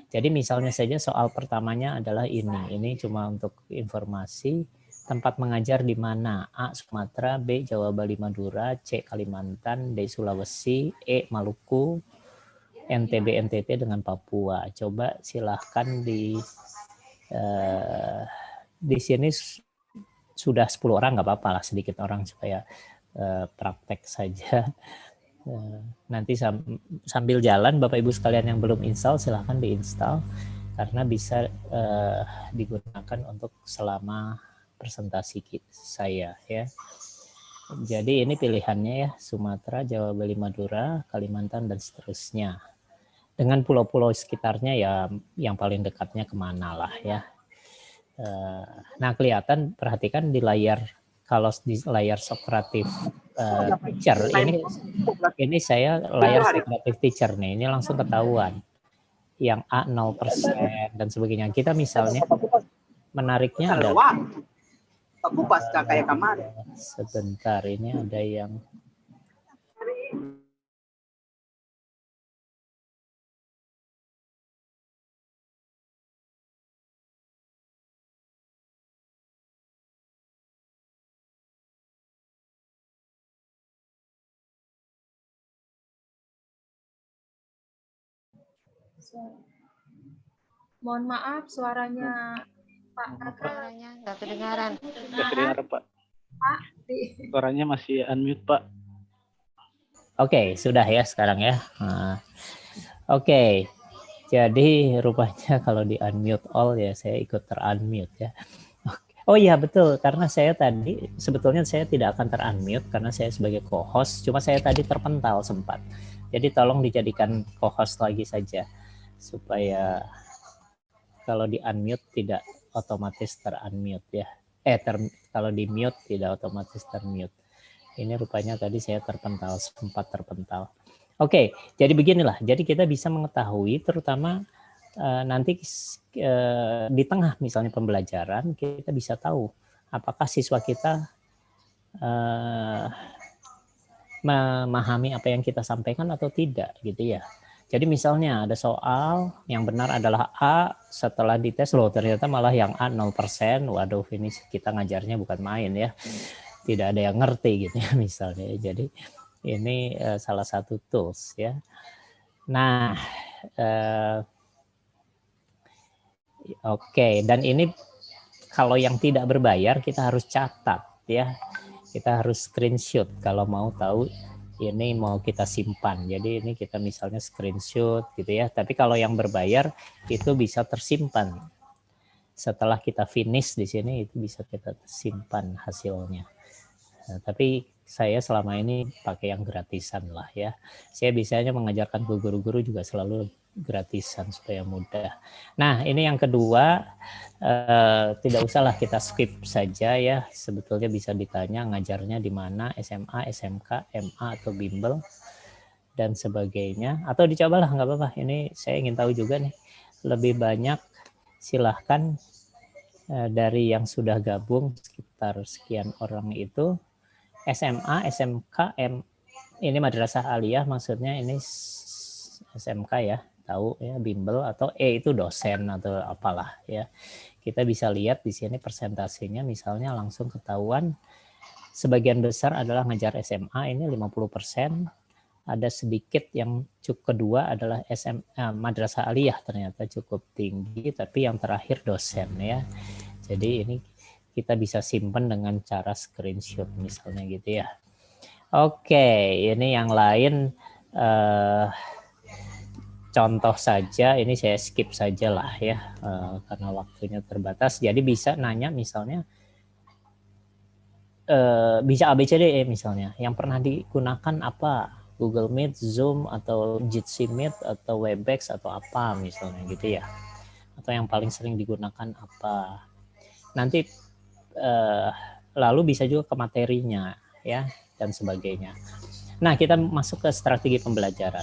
Jadi misalnya saja soal pertamanya adalah ini cuma untuk informasi. Tempat mengajar di mana? A. Sumatera, B. Jawa Bali Madura, C. Kalimantan, D. Sulawesi, E. Maluku, NTB NTT dengan Papua. Coba silahkan di sini sudah 10 orang, nggak apa-apa lah, sedikit orang supaya praktek saja. Nanti sambil jalan Bapak Ibu sekalian yang belum install silahkan diinstal karena bisa digunakan untuk selama presentasi saya ya. Jadi ini pilihannya ya, Sumatera, Jawa Bali Madura, Kalimantan dan seterusnya. Dengan pulau-pulau sekitarnya ya yang paling dekatnya kemana lah ya. Nah kelihatan, perhatikan di layar, kalau di layar Socrative Teacher ini saya layar Socrative Teacher nih, ini langsung ketahuan yang A 0% dan sebagainya. Kita misalnya menariknya adalah kayak kemarin. Sebentar, ini ada yang mohon maaf suaranya Pak Kakak. Suaranya nggak kedengaran. Nggak kedengaran Pak. Suaranya masih unmute Pak. Oke, sudah ya sekarang ya. Oke, jadi rupanya kalau di unmute all ya saya ikut ter-unmute ya. Oh iya betul, karena saya tadi sebetulnya saya tidak akan ter-unmute karena saya sebagai co-host, cuma saya tadi terpental sempat. Jadi tolong dijadikan co-host lagi saja supaya kalau di unmute tidak otomatis ter-unmute ya. Kalau di mute tidak otomatis ter-mute. Ini rupanya tadi saya terpental, sempat terpental. Oke, jadi beginilah. Jadi kita bisa mengetahui terutama nanti di tengah misalnya pembelajaran kita bisa tahu apakah siswa kita memahami apa yang kita sampaikan atau tidak gitu ya. Jadi misalnya ada soal yang benar adalah A, setelah dites loh ternyata malah yang A 0%, waduh ini kita ngajarnya bukan main ya. Tidak ada yang ngerti gitu ya misalnya. Jadi ini salah satu tools ya. Nah, oke, dan ini kalau yang tidak berbayar kita harus catat ya. Kita harus screenshot kalau mau tahu ini mau kita simpan. Jadi ini kita misalnya screenshot gitu ya. Tapi kalau yang berbayar itu bisa tersimpan. Setelah kita finish di sini itu bisa kita simpan hasilnya. Nah, tapi saya selama ini pakai yang gratisan lah ya. Saya biasanya mengajarkan ke guru-guru juga selalu gratisan supaya mudah. Nah ini yang kedua, tidak usahlah kita skip saja ya. Sebetulnya bisa ditanya ngajarnya di mana, SMA, SMK, MA atau bimbel dan sebagainya. Atau dicobalah nggak apa-apa. Ini saya ingin tahu juga nih. Lebih banyak silahkan dari yang sudah gabung sekitar sekian orang itu. SMA, SMK, ini madrasah aliyah maksudnya ini SMK ya, tahu ya bimbel atau itu dosen atau apalah ya. Kita bisa lihat di sini persentasenya misalnya langsung ketahuan sebagian besar adalah ngajar SMA ini 50%, ada sedikit yang cukup kedua adalah madrasah aliyah ternyata cukup tinggi, tapi yang terakhir dosen ya. Jadi ini kita bisa simpan dengan cara screenshot misalnya gitu ya. Oke, ini yang lain contoh saja, ini saya skip saja lah ya karena waktunya terbatas. Jadi bisa nanya misalnya bisa ABCDE misalnya, yang pernah digunakan apa? Google Meet, Zoom atau Jitsi Meet atau Webex atau apa misalnya gitu ya. Atau yang paling sering digunakan apa? Nanti lalu bisa juga ke materinya ya dan sebagainya. Nah kita masuk ke strategi pembelajaran.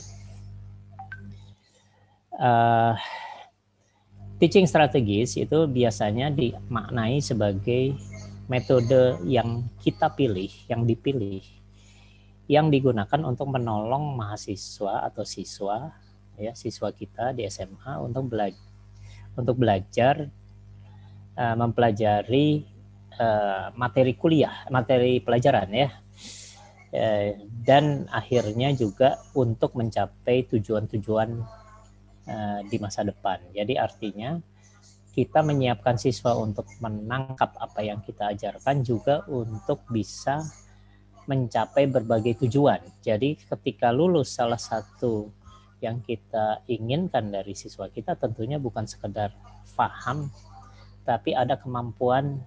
Teaching strategies itu biasanya dimaknai sebagai metode yang kita pilih, yang dipilih, yang digunakan untuk menolong mahasiswa atau siswa ya, siswa kita di SMA untuk belajar mempelajari materi kuliah, materi pelajaran ya, dan akhirnya juga untuk mencapai tujuan-tujuan di masa depan. Jadi artinya kita menyiapkan siswa untuk menangkap apa yang kita ajarkan juga untuk bisa mencapai berbagai tujuan. Jadi ketika lulus salah satu yang kita inginkan dari siswa kita tentunya bukan sekedar paham, tapi ada kemampuan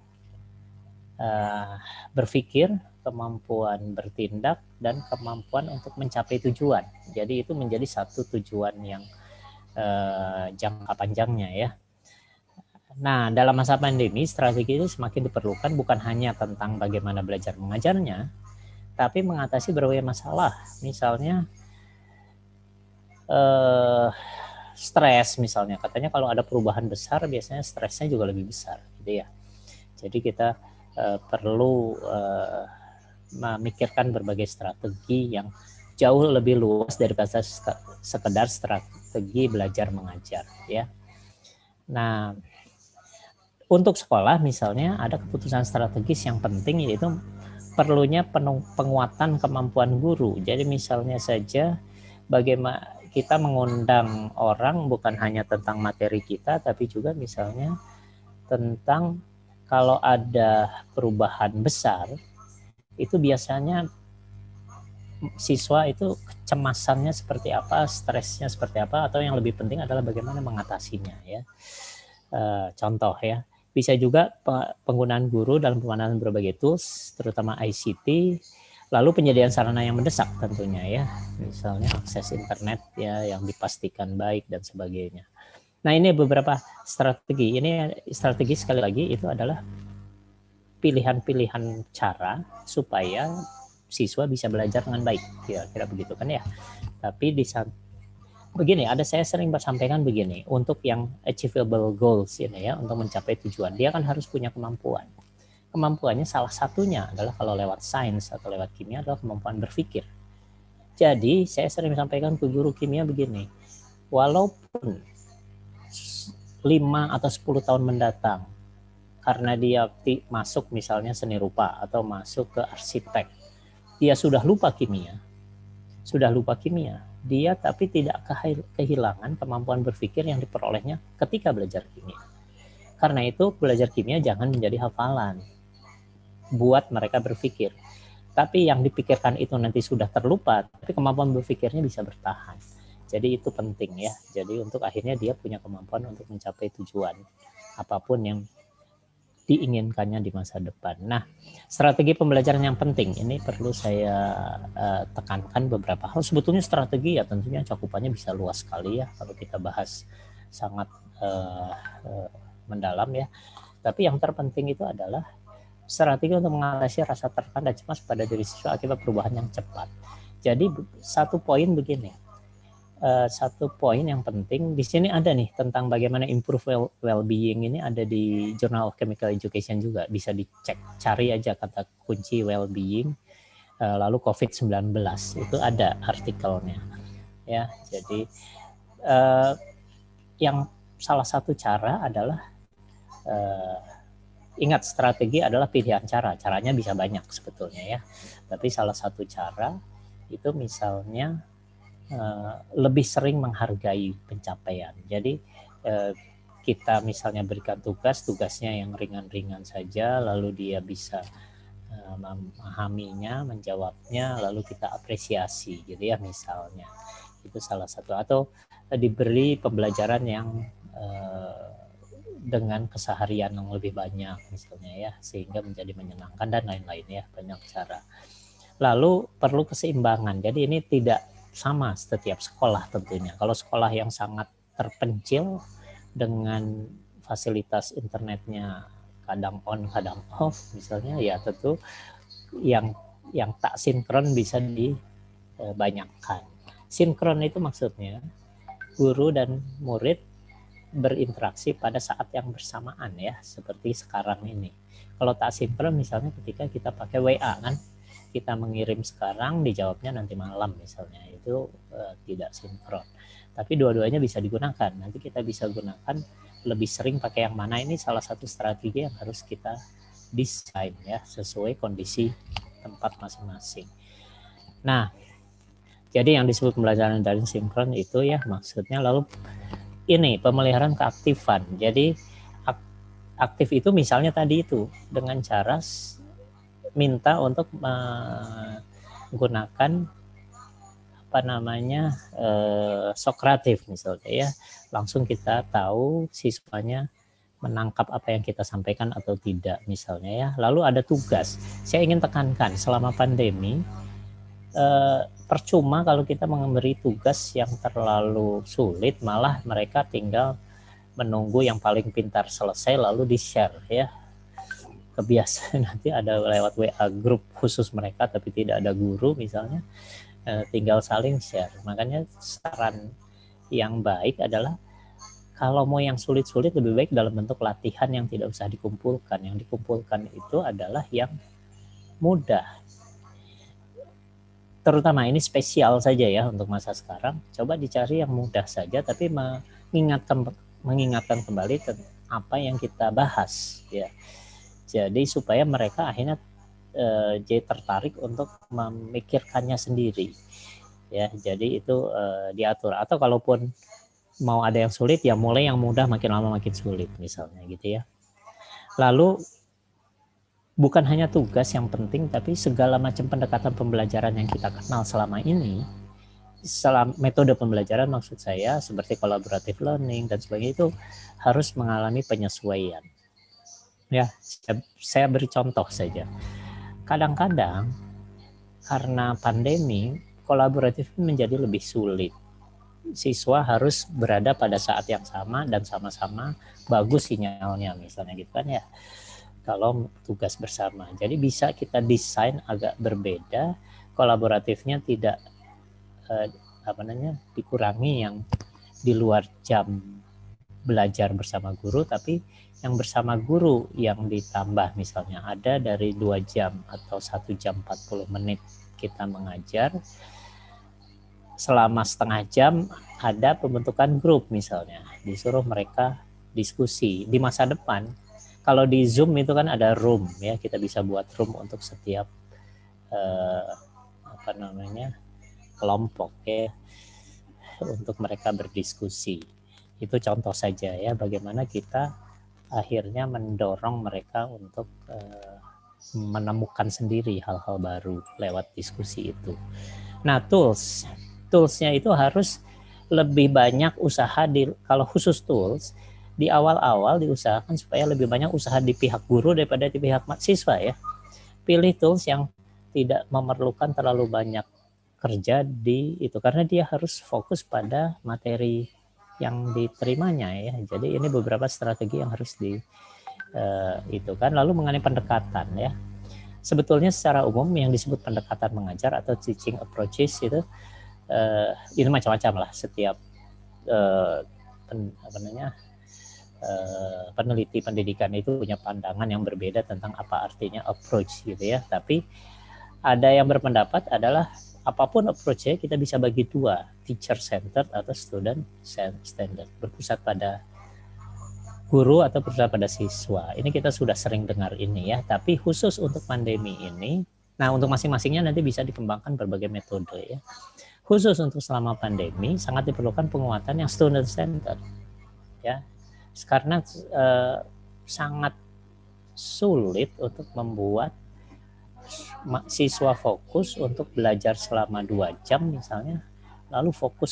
berpikir, kemampuan bertindak, dan kemampuan untuk mencapai tujuan. Jadi itu menjadi satu tujuan yang jangka panjangnya ya. Nah, dalam masa pandemi strategi itu semakin diperlukan bukan hanya tentang bagaimana belajar mengajarnya, tapi mengatasi berbagai masalah. Misalnya stres misalnya. Katanya kalau ada perubahan besar biasanya stresnya juga lebih besar gitu ya. Jadi kita perlu memikirkan berbagai strategi yang jauh lebih luas daripada sekedar strategi belajar mengajar ya. Nah, untuk sekolah misalnya ada keputusan strategis yang penting, yaitu perlunya penguatan kemampuan guru. Jadi misalnya saja bagaimana kita mengundang orang bukan hanya tentang materi kita, tapi juga misalnya tentang kalau ada perubahan besar, itu biasanya siswa itu kecemasannya seperti apa, stresnya seperti apa, atau yang lebih penting adalah bagaimana mengatasinya ya. Contoh ya, bisa juga penggunaan guru dalam pemanfaatan berbagai tools, terutama ICT, lalu penyediaan sarana yang mendesak tentunya ya, misalnya akses internet ya yang dipastikan baik dan sebagainya. Nah ini beberapa strategi. Ini strategi sekali lagi itu adalah pilihan-pilihan cara supaya siswa bisa belajar dengan baik. Kira-kira begitu kan ya. Tapi di saat begini, saya sering bersampaikan begini, untuk yang achievable goals ini ya, untuk mencapai tujuan, dia kan harus punya kemampuan. Kemampuannya salah satunya adalah kalau lewat sains atau lewat kimia adalah kemampuan berpikir. Jadi saya sering sampaikan ke guru kimia begini, walaupun 5 atau 10 tahun mendatang, karena dia masuk misalnya seni rupa atau masuk ke arsitek, dia sudah lupa kimia, dia tapi tidak kehilangan kemampuan berpikir yang diperolehnya ketika belajar kimia. Karena itu belajar kimia jangan menjadi hafalan, buat mereka berpikir. Tapi yang dipikirkan itu nanti sudah terlupa, tapi kemampuan berpikirnya bisa bertahan. Jadi itu penting ya. Jadi untuk akhirnya dia punya kemampuan untuk mencapai tujuan apapun yang diinginkannya di masa depan. Nah, strategi pembelajaran yang penting ini perlu saya tekankan beberapa hal. Sebetulnya strategi ya tentunya cakupannya bisa luas sekali ya kalau kita bahas sangat mendalam ya. Tapi yang terpenting itu adalah strategi untuk mengatasi rasa tertekan dan cemas pada diri siswa akibat perubahan yang cepat. Jadi satu poin begini. Satu poin yang penting di sini ada nih tentang bagaimana improve well-being, ini ada di Journal of Chemical Education juga, bisa dicek, cari aja kata kunci well-being lalu COVID-19 itu ada artikelnya ya. Jadi yang salah satu cara adalah ingat, strategi adalah pilihan cara, caranya bisa banyak sebetulnya ya, tapi salah satu cara itu misalnya lebih sering menghargai pencapaian. Jadi kita misalnya berikan tugasnya yang ringan-ringan saja, lalu dia bisa memahaminya, menjawabnya, lalu kita apresiasi gitu ya misalnya. Itu salah satu. Atau diberi pembelajaran yang dengan keseharian yang lebih banyak misalnya ya, sehingga menjadi menyenangkan dan lain-lain ya, banyak cara. Lalu perlu keseimbangan. Jadi ini tidak sama setiap sekolah tentunya. Kalau sekolah yang sangat terpencil dengan fasilitas internetnya kadang on kadang off misalnya, ya tentu yang tak sinkron bisa dibanyakkan. Sinkron itu maksudnya guru dan murid berinteraksi pada saat yang bersamaan ya, seperti sekarang ini. Kalau tak sinkron misalnya ketika kita pakai WA kan, kita mengirim sekarang, dijawabnya nanti malam misalnya, itu tidak sinkron. Tapi dua-duanya bisa digunakan. Nanti kita bisa gunakan lebih sering pakai yang mana, ini salah satu strategi yang harus kita desain ya, sesuai kondisi tempat masing-masing. Nah, jadi yang disebut pembelajaran daring sinkron itu ya maksudnya. Lalu ini pemeliharaan keaktifan. Jadi aktif itu misalnya tadi itu dengan cara minta untuk menggunakan Sokratif misalnya ya, langsung kita tahu siswanya menangkap apa yang kita sampaikan atau tidak misalnya ya. Lalu ada tugas, saya ingin tekankan selama pandemi percuma kalau kita memberi tugas yang terlalu sulit, malah mereka tinggal menunggu yang paling pintar selesai lalu di-share ya. Kebiasaan nanti ada lewat WA grup khusus mereka tapi tidak ada guru misalnya, tinggal saling share. Makanya saran yang baik adalah kalau mau yang sulit-sulit lebih baik dalam bentuk latihan yang tidak usah dikumpulkan. Yang dikumpulkan itu adalah yang mudah. Terutama ini spesial saja ya untuk masa sekarang. Coba dicari yang mudah saja tapi mengingatkan kembali apa yang kita bahas ya. Jadi supaya mereka akhirnya jadi tertarik untuk memikirkannya sendiri ya. Jadi itu diatur. Atau kalaupun mau ada yang sulit ya mulai yang mudah, makin lama makin sulit misalnya gitu ya. Lalu bukan hanya tugas yang penting, tapi segala macam pendekatan pembelajaran yang kita kenal selama ini, metode pembelajaran maksud saya seperti collaborative learning dan sebagainya, itu harus mengalami penyesuaian. Ya, saya beri contoh saja. Kadang-kadang karena pandemi, kolaboratif menjadi lebih sulit. Siswa harus berada pada saat yang sama dan sama-sama bagus sinyalnya misalnya gitu kan ya. Kalau tugas bersama. Jadi bisa kita desain agak berbeda, kolaboratifnya tidak dikurangi yang di luar jam belajar bersama guru, tapi yang bersama guru yang ditambah misalnya ada dari 2 jam atau 1 jam 40 menit kita mengajar, selama setengah jam ada pembentukan grup misalnya, disuruh mereka diskusi. Di masa depan, kalau di Zoom itu kan ada room ya, kita bisa buat room untuk setiap kelompok ya, untuk mereka berdiskusi. Itu contoh saja ya, bagaimana kita akhirnya mendorong mereka untuk menemukan sendiri hal-hal baru lewat diskusi itu. Nah, toolsnya itu harus lebih banyak usaha kalau khusus tools di awal-awal diusahakan supaya lebih banyak usaha di pihak guru daripada di pihak siswa ya. Pilih tools yang tidak memerlukan terlalu banyak kerja di itu, karena dia harus fokus pada materi yang diterimanya ya. Jadi ini beberapa strategi yang harus itu kan. Lalu mengenai pendekatan ya, sebetulnya secara umum yang disebut pendekatan mengajar atau teaching approaches itu macam-macam lah. Setiap peneliti pendidikan itu punya pandangan yang berbeda tentang apa artinya approach gitu ya. Tapi ada yang berpendapat adalah apapun approach-nya kita bisa bagi dua, teacher centered atau student centered, berpusat pada guru atau berpusat pada siswa. Ini kita sudah sering dengar ini ya, tapi khusus untuk pandemi ini, nah untuk masing-masingnya nanti bisa dikembangkan berbagai metode ya. Khusus untuk selama pandemi sangat diperlukan penguatan yang student centered ya, karena sangat sulit untuk membuat siswa fokus untuk belajar selama 2 jam misalnya, lalu fokus